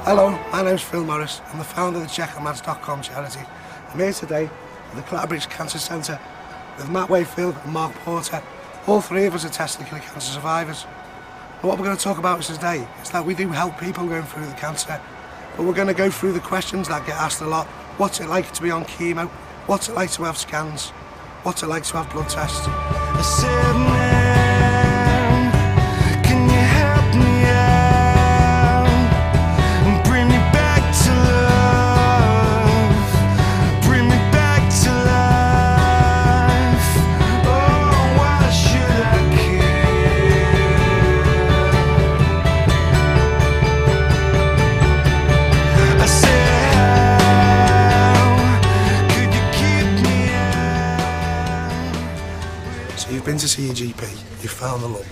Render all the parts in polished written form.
Hello, my name's Phil Morris. I'm the founder of the CheckOnMads.com charity. I'm here today at the Clatterbridge Cancer Centre with Matt Wakefield and Mark Porter. All three of us are testicular cancer survivors. And what we're going to talk about today is that we do help people going through the cancer, but we're going to go through the questions that get asked a lot. What's it like to be on chemo? What's it like to have scans? What's it like to have blood tests? I said, man, can you help me out and bring me back to love, bring me back to life? Oh, why should I care? I said, how could you keep me out? So you've been to see your GP, you've found the lump.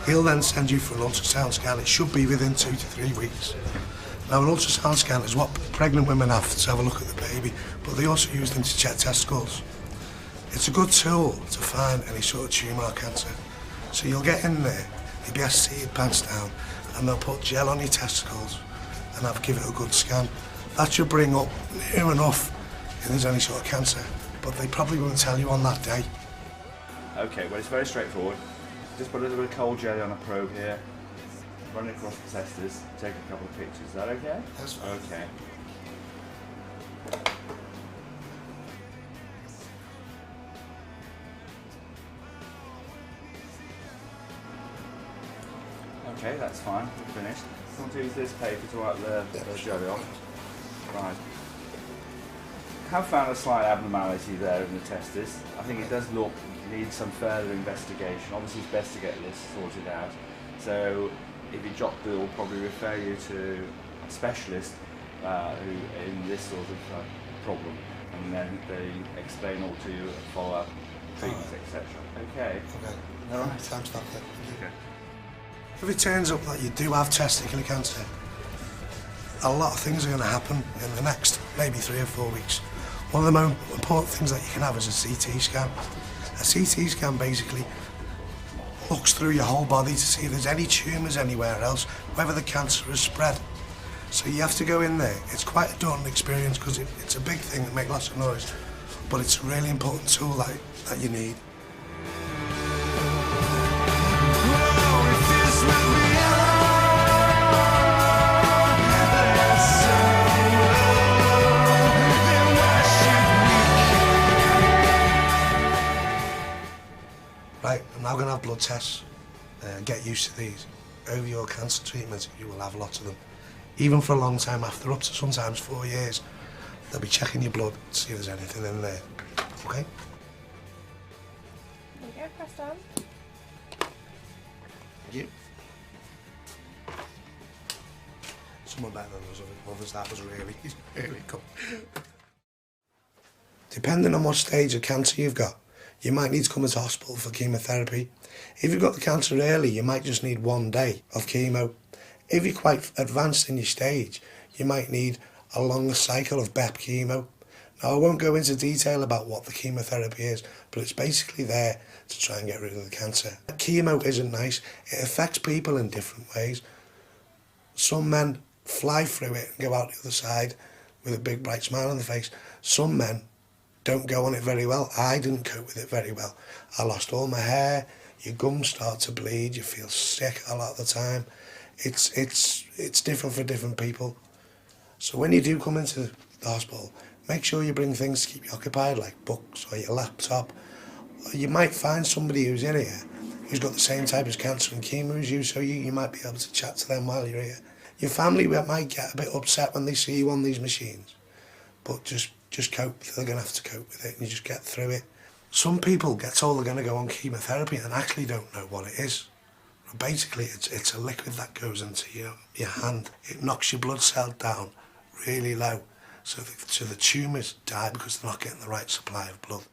He'll then send you for an ultrasound scan. It should be within 2 to 3 weeks. Now, an ultrasound scan is what pregnant women have to have a look at the baby, but they also use them to check testicles. It's a good tool to find any sort of tumour or cancer. So you'll get in there, you'll be asked to sit your pants down, and they'll put gel on your testicles and give it a good scan. That should bring up near enough if there's any sort of cancer, but they probably won't tell you on that day. Okay, well, it's very straightforward. Just put a little bit of cold jelly on a probe here, run it across the testes, take a couple of pictures. Is that okay? That's fine. Okay. Okay, that's fine. We're finished. I'm going to use this paper to wipe the jelly off. Right. Have found a slight abnormality there in the testes. I think it does need some further investigation. Obviously, it's best to get this sorted out. So, if you drop the, we'll probably refer you to a specialist who in this sort of problem, and then they explain all to you, follow up treatments, etc. Okay. Okay. All right. Thanks, Doctor. Okay. If it turns up that you do have testicular cancer, a lot of things are going to happen in the next maybe 3 or 4 weeks. One of the most important things that you can have is a CT scan. A CT scan basically looks through your whole body to see if there's any tumours anywhere else, whether the cancer has spread. So you have to go in there. It's quite a daunting experience because it's a big thing that makes lots of noise, but it's a really important tool that you need. Right, I'm now going to have blood tests. Get used to these. Over your cancer treatment, you will have lots of them. Even for a long time after, up to sometimes 4 years, they'll be checking your blood to see if there's anything in there. Okay? There you go, press down. Thank you. Someone better than others, that was really good. Depending on what stage of cancer you've got, you might need to come into hospital for chemotherapy. If you've got the cancer early, you might just need 1 day of chemo. If you're quite advanced in your stage, you might need a longer cycle of BEP chemo. Now, I won't go into detail about what the chemotherapy is, but it's basically there to try and get rid of the cancer. Chemo isn't nice. It affects people in different ways. Some men fly through it and go out the other side with a big bright smile on their face. Some men don't go on it very well. I didn't cope with it very well. I lost all my hair, your gums start to bleed, you feel sick a lot of the time. It's different for different people. So when you do come into the hospital, make sure you bring things to keep you occupied, like books or your laptop. Or you might find somebody who's in here who's got the same type of cancer and chemo as you, so you might be able to chat to them while you're here. Your family might get a bit upset when they see you on these machines, but just cope. They're going to have to cope with it, and you just get through it. Some people get told they're going to go on chemotherapy and actually don't know what it is. Basically, it's a liquid that goes into your hand. It knocks your blood cell down really low, so the tumours die because they're not getting the right supply of blood.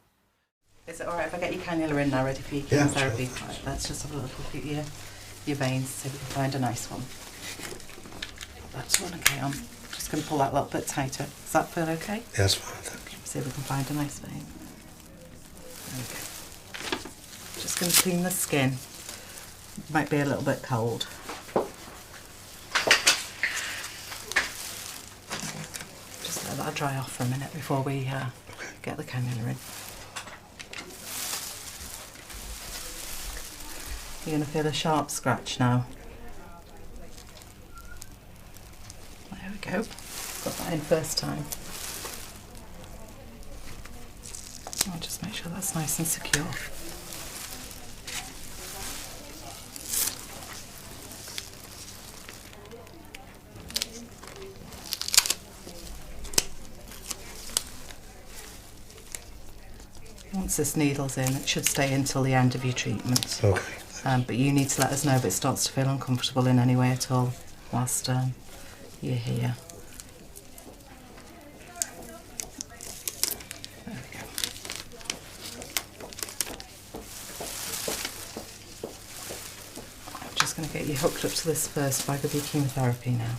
Is it alright if I get your cannula in now, ready for your chemotherapy? Yeah, sure. Right, let's just have a look at your veins, see if we can find a nice one. That's one, okay, I'm just going to pull that a little bit tighter. Does that feel okay? Yeah, that's fine, thank you. See if we can find a nice vein. Okay. Just going to clean the skin. Might be a little bit cold. that dry off for a minute before we get the cannula in. You're going to feel a sharp scratch now. There we go. Got that in first time. I'll just make sure that's nice and secure. Once this needle's in, it should stay until the end of your treatment. Okay. But you need to let us know if it starts to feel uncomfortable in any way at all whilst you're here. There we go. I'm just going to get you hooked up to this first bag of your chemotherapy now.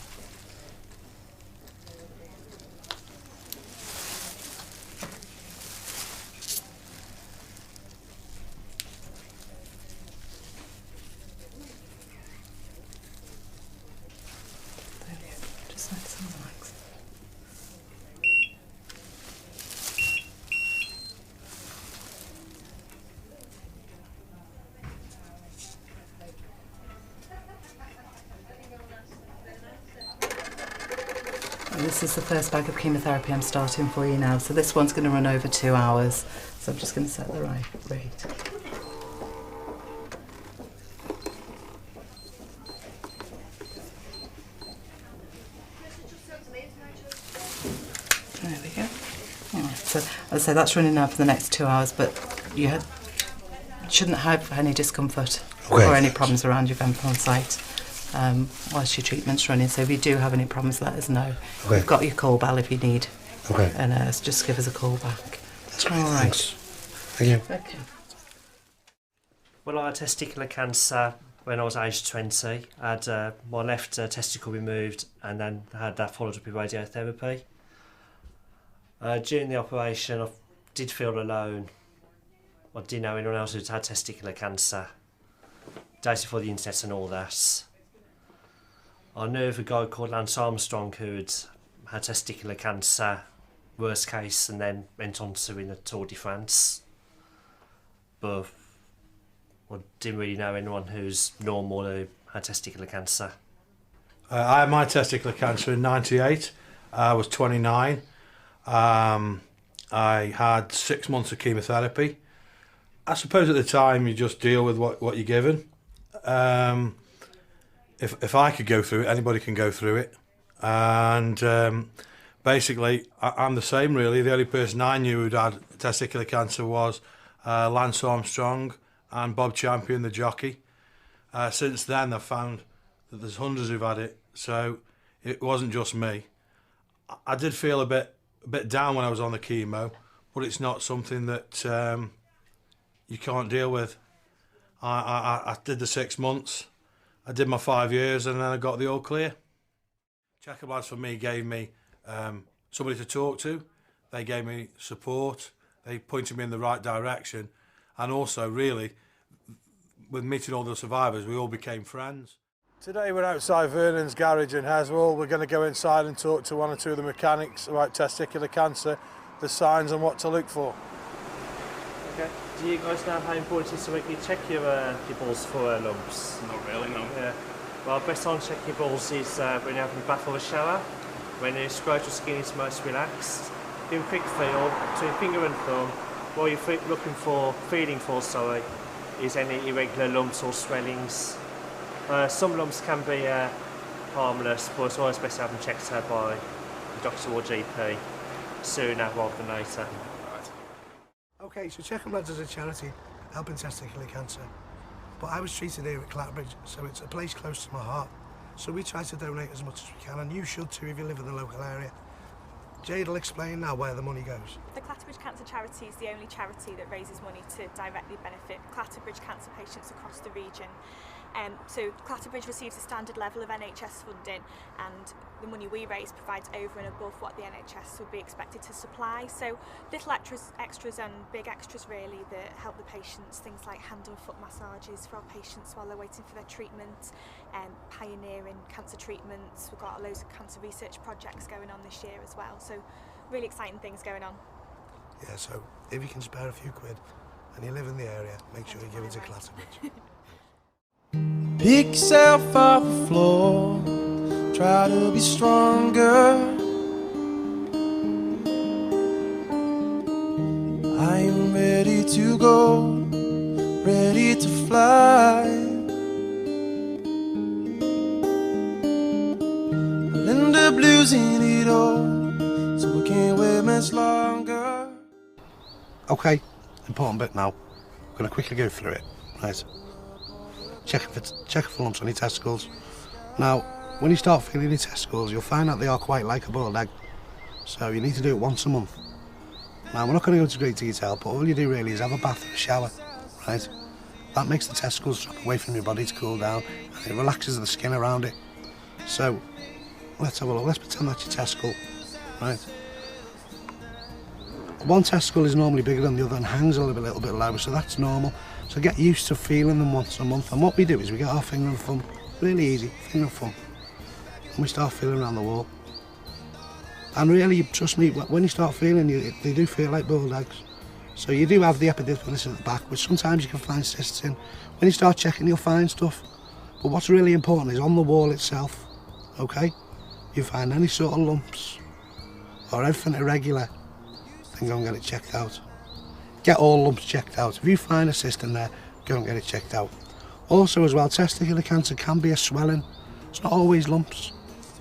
This is the first bag of chemotherapy I'm starting for you now. So this one's going to run over 2 hours. So I'm just going to set the right rate. There we go. Alright, so as I say, that's running now for the next 2 hours, but you shouldn't have any discomfort or any problems around your ventricle site. Whilst your treatment's running, so if you do have any problems, let us know. Okay. We've got your call bell if you need. Okay. And just give us a call back. That's great, all thanks. Thank you. Okay. Well, I had testicular cancer when I was aged 20. I had my left testicle removed and then had that followed up with radiotherapy. During the operation, I did feel alone. I didn't know anyone else who'd had testicular cancer. Days before the internet and all that. I knew of a guy called Lance Armstrong who'd had testicular cancer, worst case, and then went on to win the Tour de France. But I didn't really know anyone who's normal who had testicular cancer. I had my testicular cancer in '98. I was 29. I had 6 months of chemotherapy. I suppose at the time you just deal with what you're given. If I could go through it, anybody can go through it. And basically, I'm the same really. The only person I knew who'd had testicular cancer was Lance Armstrong and Bob Champion, the jockey. Since then, I've found that there's hundreds who've had it, so it wasn't just me. I did feel a bit down when I was on the chemo, but it's not something that you can't deal with. I did the 6 months. I did my 5 years and then I got the all clear. Checker Lads for me gave me somebody to talk to. They gave me support. They pointed me in the right direction. And also, really, with meeting all the survivors, we all became friends. Today we're outside Vernon's garage in Heswall. We're going to go inside and talk to one or two of the mechanics about testicular cancer, the signs and what to look for. Okay. Do you guys know how important it is to regularly check your balls for lumps? Not really, no. Yeah. Well, best time to check your balls is when you're having a bath or a shower, when your scrotal skin is most relaxed. Do a quick feel between finger and thumb. What you're feeling for, is any irregular lumps or swellings. Some lumps can be harmless, but it's always best to have them checked by the doctor or GP sooner rather than later. Okay, so Checker Lads is a charity helping testicular cancer. But I was treated here at Clatterbridge, so it's a place close to my heart. So we try to donate as much as we can, and you should too if you live in the local area. Jade will explain now where the money goes. The Clatterbridge Cancer Charity is the only charity that raises money to directly benefit Clatterbridge cancer patients across the region. So Clatterbridge receives a standard level of NHS funding, and the money we raise provides over and above what the NHS would be expected to supply. So little extras and big extras really that help the patients, things like hand and foot massages for our patients while they're waiting for their treatment, pioneering cancer treatments. We've got loads of cancer research projects going on this year as well, so really exciting things going on. Yeah, so if you can spare a few quid and you live in the area, make sure you give it to Clatterbridge. Pick yourself off the floor, try to be stronger. I am ready to go, ready to fly. I'll end up losing it all, so I can't wait much longer. Okay, important bit now. I'm going to quickly go through it. Right. Check for lumps on your testicles. Now, when you start feeling your testicles, you'll find out they are quite like a boiled egg. So you need to do it once a month. Now, we're not going to go into great detail, but all you do really is have a bath or a shower, right? That makes the testicles drop away from your body to cool down, and it relaxes the skin around it. So, let's have a look. Let's pretend that's your testicle, right? One testicle is normally bigger than the other and hangs a little bit lower, so that's normal. So get used to feeling them once a month. And what we do is we get our finger and thumb, really easy, finger and thumb, and we start feeling around the wall. And really, trust me, when you start feeling, they do feel like boiled eggs. So you do have the epididymis at the back, which sometimes you can find cysts in. When you start checking, you'll find stuff. But what's really important is on the wall itself, okay? You find any sort of lumps or anything irregular, then go and get it checked out. Get all lumps checked out. If you find a cyst in there, go and get it checked out. Also as well, testicular cancer can be a swelling. It's not always lumps.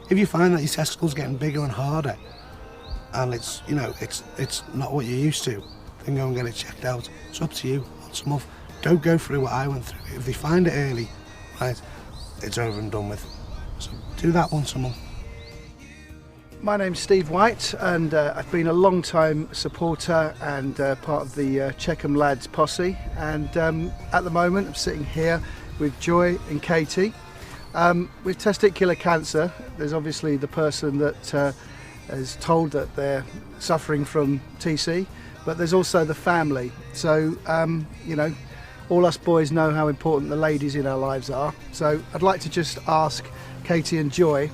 If you find that your testicles getting bigger and harder, and it's, you know, it's not what you're used to, then go and get it checked out. It's up to you, once a month. Don't go through what I went through. If they find it early, right, it's over and done with. So do that once a month. My name's Steve White, and I've been a long time supporter and part of the Checkham Lads posse, and at the moment I'm sitting here with Joy and Katie. With testicular cancer, there's obviously the person that is told that they're suffering from TC, but there's also the family. So you know, all us boys know how important the ladies in our lives are. So I'd like to just ask Katie and Joy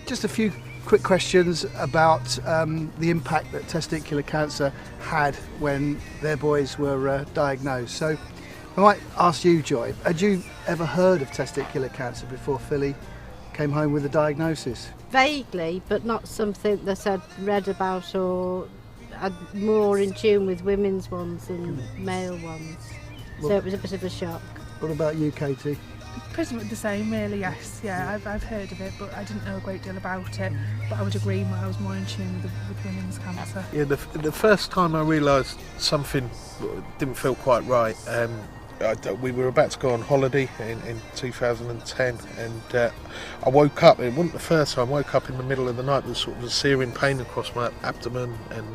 just a few quick questions about the impact that testicular cancer had when their boys were diagnosed. So I might ask you, Joy, had you ever heard of testicular cancer before Philly came home with a diagnosis? Vaguely, but not something that I'd read about or I'm more in tune with women's ones than male ones. So it was a bit of a shock. What about you, Katie? Pretty much the same, really, yes. Yeah, I've heard of it, but I didn't know a great deal about it. But I would agree, I was more in tune with women's cancer. Yeah, the first time I realised something didn't feel quite right, we were about to go on holiday in 2010, and I woke up, it wasn't the first time, I woke up in the middle of the night with sort of a searing pain across my abdomen and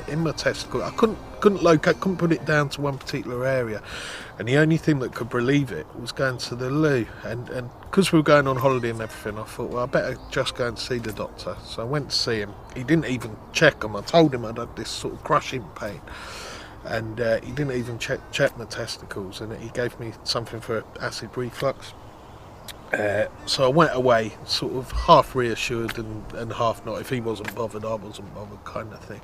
in my testicle. I couldn't put it down to one particular area, and the only thing that could relieve it was going to the loo, and because we were going on holiday and everything, I thought, well, I better just go and see the doctor. So I went to see him. He didn't even check him. I told him I'd had this sort of crushing pain, and he didn't even check my testicles, and he gave me something for acid reflux. So I went away sort of half reassured and half not. If he wasn't bothered, I wasn't bothered, kind of thing.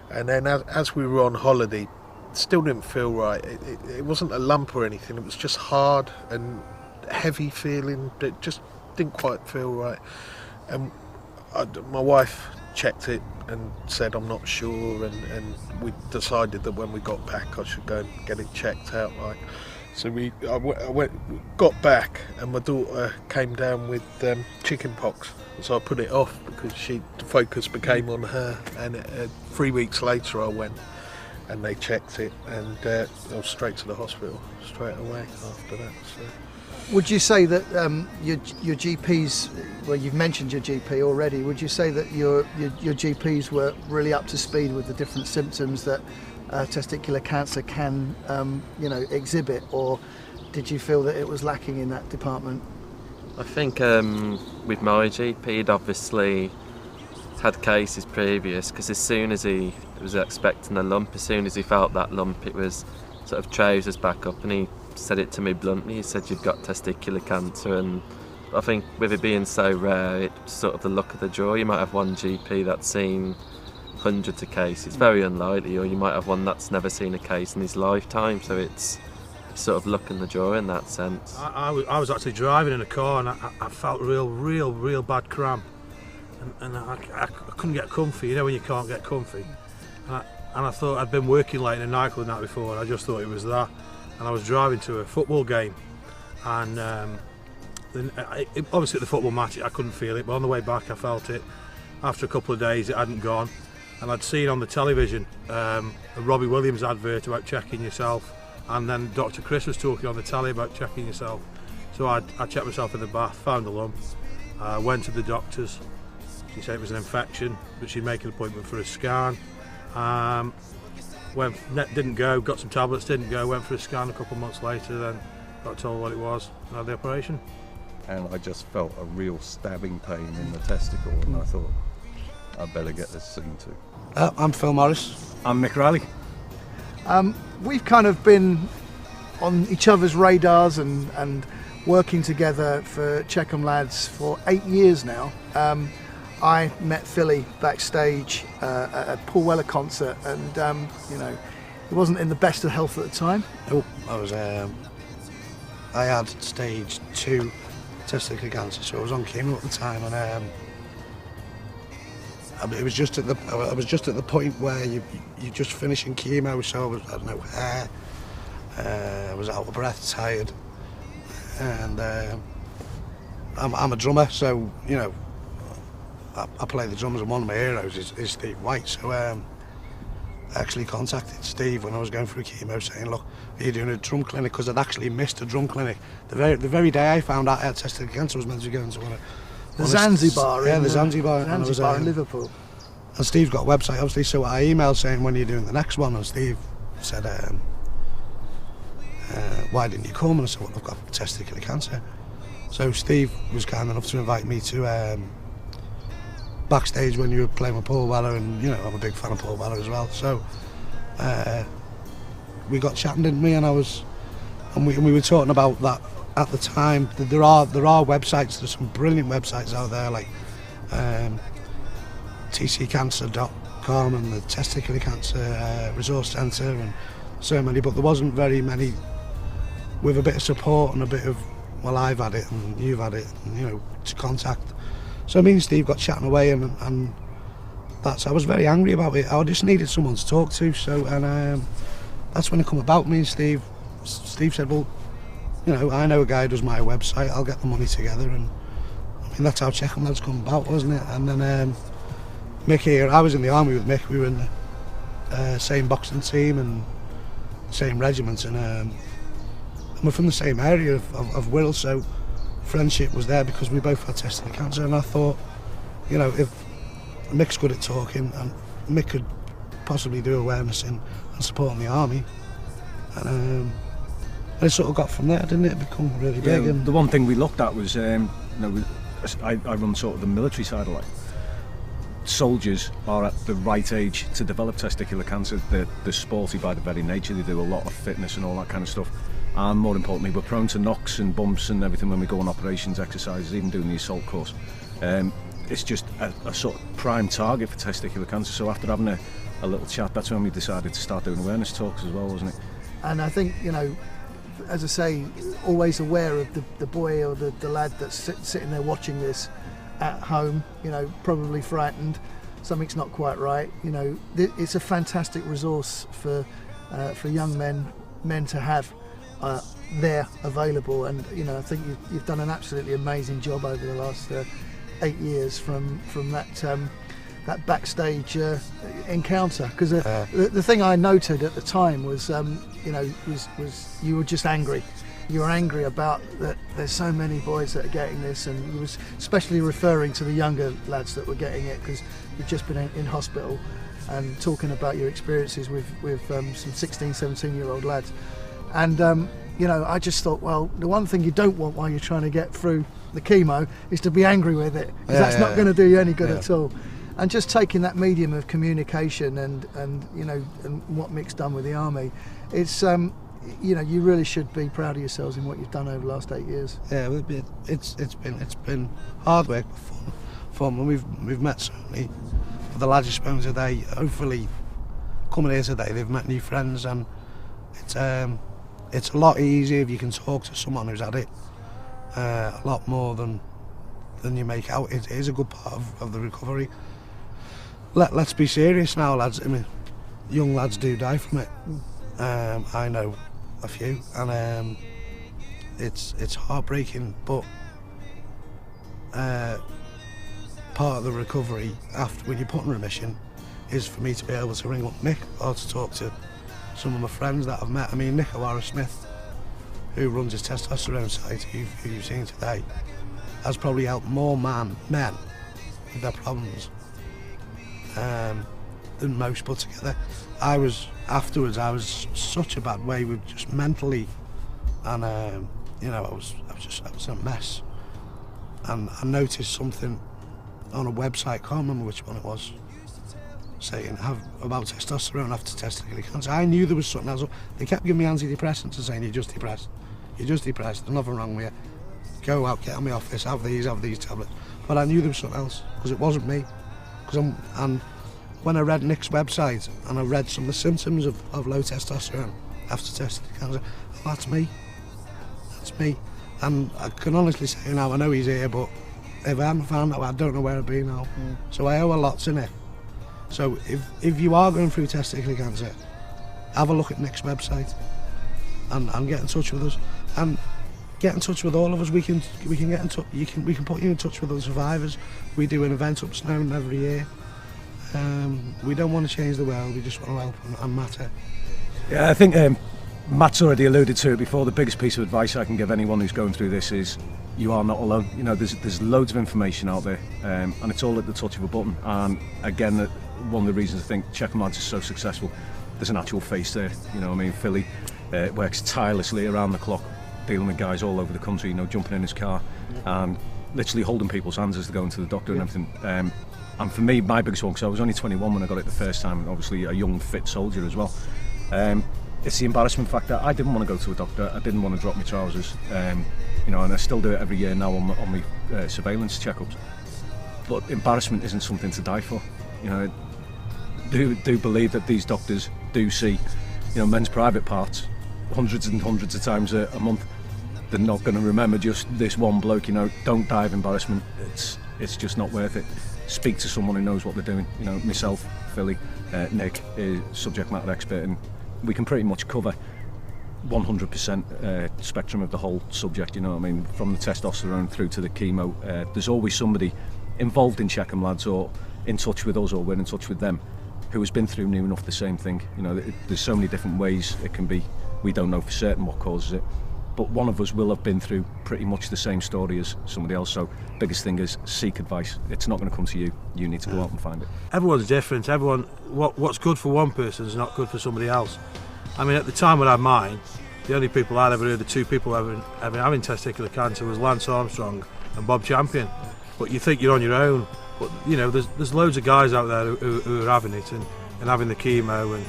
And then as we were on holiday, it still didn't feel right. It wasn't a lump or anything, it was just hard and heavy feeling. It just didn't quite feel right. And my wife checked it and said I'm not sure, and we decided that when we got back I should go and get it checked out. Like, so I got back, and my daughter came down with chicken pox, so I put it off because the focus became on her. And 3 weeks later I went and they checked it, and I was straight to the hospital straight away after that. So. Would you say that your GPs, well, you've mentioned your GP already, would you say that your GPs were really up to speed with the different symptoms that testicular cancer can exhibit, or did you feel that it was lacking in that department? I think with my GP, he'd obviously had cases previous, because as soon as he was expecting a lump, as soon as he felt that lump, it was sort of trousers back up, and he said it to me bluntly. He said, "You've got testicular cancer." And I think with it being so rare, it's sort of the luck of the draw. You might have one GP that's seen hundreds of cases, very unlikely, or you might have one that's never seen a case in his lifetime, so it's sort of luck in the draw in that sense. I was actually driving in a car, and I felt real bad cramp, and I couldn't get comfy, you know when you can't get comfy, and I thought I'd been working late in a nightclub the night before, and I just thought it was that. And I was driving to a football game, and obviously at the football match I couldn't feel it, but on the way back I felt it. After a couple of days it hadn't gone, and I'd seen on the television a Robbie Williams advert about checking yourself, and then Dr. Chris was talking on the telly about checking yourself. So I checked myself in the bath, found a lump, went to the doctors. She said it was an infection, but she'd make an appointment for a scan. Didn't go, got some tablets, didn't go, went for a scan a couple of months later, then got told what it was, and had the operation. And I just felt a real stabbing pain in the testicle, and I thought, I'd better get this seen to. I'm Phil Morris. I'm Mick Riley. We've kind of been on each other's radars and working together for Checkham Lads for 8 years now. I met Philly backstage at a Paul Weller concert, and he wasn't in the best of health at the time. No, I had stage 2 testicular cancer, so I was on chemo at the time, and it was just I was just at the point where you're just finishing chemo, so I had no hair, I was out of breath, tired, and I'm a drummer, so I play the drums, and one of my heroes is Steve White. So I actually contacted Steve when I was going through chemo, saying, "Look, are you doing a drum clinic?" Because I'd actually missed a drum clinic. The very day I found out I had testicular cancer, I was meant to be going to the Zanzibar. The Zanzibar in Liverpool. And Steve's got a website, obviously, so I emailed saying, "When are you doing the next one?" And Steve said, "Why didn't you come?" And I said, "Well, I've got testicular cancer." So Steve was kind enough to invite me to backstage when you were playing with Paul Weller, and I'm a big fan of Paul Weller as well. So we got chatting, didn't we? And we were talking about that at the time. There are websites. There's some brilliant websites out there, like tccancer.com and the Testicular Cancer Resource Centre, and so many. But there wasn't very many with a bit of support and a bit of, well, I've had it and you've had it, and, to contact. So me and Steve got chatting away, and I was very angry about it. I just needed someone to talk to. So that's when it come about. Me and Steve said, "Well, I know a guy who does my website. I'll get the money together." And that's how Checkham Lads come about, wasn't it? And then Mick here, I was in the army with Mick. We were in the same boxing team and same regiment, and we're from the same area of Wirral, so friendship was there because we both had testicular cancer. And I thought, if Mick's good at talking, and Mick could possibly do awareness and supporting the army, and it sort of got from there, didn't it? It become really big. And the one thing we looked at was, I run sort of the military side of life. Soldiers are at the right age to develop testicular cancer. They're sporty by the very nature. They do a lot of fitness and all that kind of stuff. And more importantly, we're prone to knocks and bumps and everything when we go on operations, exercises, even doing the assault course. It's just a sort of prime target for testicular cancer. So after having a little chat, that's when we decided to start doing awareness talks as well, wasn't it? And I think, as I say, always aware of the boy or the lad that's sitting there watching this at home, probably frightened, something's not quite right. It's a fantastic resource for young men to have there available, and I think you've done an absolutely amazing job over the last 8 years from that backstage encounter. Because the thing I noted at the time was was you were just angry. You were angry about that there's so many boys that are getting this, and you was especially referring to the younger lads that were getting it, because you've just been in hospital and talking about your experiences with some 16, 17-year-old lads. And you know, I just thought, well, the one thing you don't want while you're trying to get through the chemo is to be angry with it, because that's not going to do you any good at all. And just taking that medium of communication and you know, and what Mick's done with the army, it's you know, you really should be proud of yourselves in what you've done over the last 8 years. Yeah, it's been hard work, but fun. And we've met so many of the lads you've spoken today. Hopefully, coming here today, they've met new friends, and it's a lot easier if you can talk to someone who's had it a lot more than you make out. It is a good part of the recovery. Let's be serious now, lads. I mean, young lads do die from it. I know a few, and it's heartbreaking, but part of the recovery after, when you're put in remission, is for me to be able to ring up Nick or to talk to some of my friends that I've met. I mean, Nick O'Hara-Smith, who runs his testosterone site, who you've seen today, has probably helped more men with their problems than most put together. Afterwards I was such a bad way, with just mentally, and you know, I was a mess. And I noticed something on a website, can't remember which one it was, saying about testosterone after testicular cancer. I knew there was something else. They kept giving me antidepressants and saying, you're just depressed, there's nothing wrong with you, go out, get on my office, have these tablets. But I knew there was something else, because it wasn't me. And when I read Nick's website and I read some of the symptoms of low testosterone after testicular cancer, that's me. And I can honestly say now, I know he's here, but if I hadn't found out, I don't know where I'd be now. So I owe a lot to Nick. So if you are going through testicular cancer, have a look at Nick's website and get in touch with us, and get in touch with all of us. We can get in touch. We can put you in touch with other survivors. We do an event up Snowdon every year. We don't want to change the world, we just want to help and matter. Yeah, I think Matt's already alluded to it before. The biggest piece of advice I can give anyone who's going through this is you are not alone. You know, there's loads of information out there, and it's all at the touch of a button. And again, one of the reasons I think Checkham Lads is so successful, there's an actual face there. You know what I mean? Philly works tirelessly around the clock, dealing with guys all over the country, you know, jumping in his car and literally holding people's hands as they're going to the doctor and everything. And for me, my biggest one, because I was only 21 when I got it the first time, and obviously a young, fit soldier as well, it's the embarrassment factor. I didn't want to go to a doctor, I didn't want to drop my trousers, you know, and I still do it every year now on my surveillance checkups. But embarrassment isn't something to die for. You know, do believe that these doctors do see, you know, men's private parts hundreds and hundreds of times a month. They're not going to remember just this one bloke. You know, don't die of embarrassment. It's just not worth it. Speak to someone who knows what they're doing. You know, myself, Philly, Nick is subject matter expert, and we can pretty much cover 100% spectrum of the whole subject. You know what I mean? From the testosterone through to the chemo. There's always somebody involved in Checkham Lads, or in touch with us, or we're in touch with them, who has been through near enough the same thing. You know, there's so many different ways it can be. We don't know for certain what causes it, but one of us will have been through pretty much the same story as somebody else. So biggest thing is seek advice. It's not going to come to you. You need to go out and find it. Everyone's different. What's good for one person is not good for somebody else. I mean, at the time when I had mine, the only people I'd ever heard, the two people ever having testicular cancer, was Lance Armstrong and Bob Champion. But you think you're on your own. But you know, there's loads of guys out there who are having it and having the chemo, and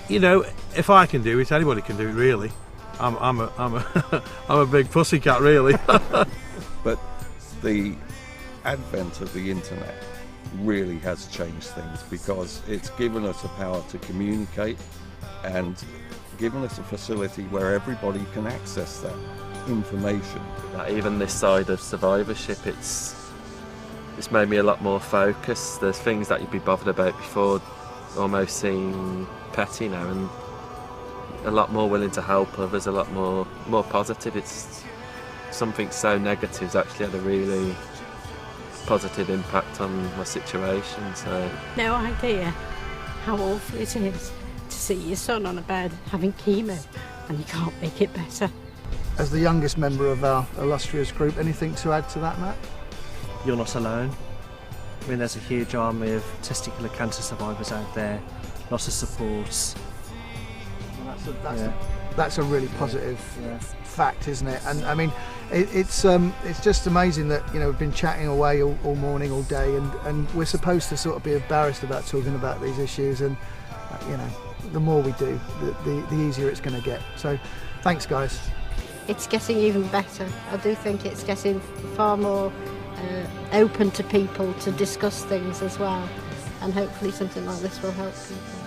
you know, if I can do it, anybody can do it. Really, I'm a big pussycat, really. But the advent of the internet really has changed things, because it's given us the power to communicate and given us a facility where everybody can access that information. Even this side of survivorship, it's made me a lot more focused. There's things that you'd be bothered about before almost seem petty now, and a lot more willing to help others, a lot more positive. It's something so negative's actually had a really positive impact on my situation. So no idea how awful it is to see your son on a bed having chemo and you can't make it better. As the youngest member of our illustrious group, anything to add to that, Matt? You're not alone. I mean, there's a huge army of testicular cancer survivors out there, lots of supports. Well, that's a really positive fact, isn't it? And I mean, it's just amazing that, you know, we've been chatting away all morning, all day, and we're supposed to sort of be embarrassed about talking about these issues, and you know, the more we do, the easier it's going to get. So thanks, guys. It's getting even better. I do think it's getting far more open to people to discuss things as well, and hopefully something like this will help people.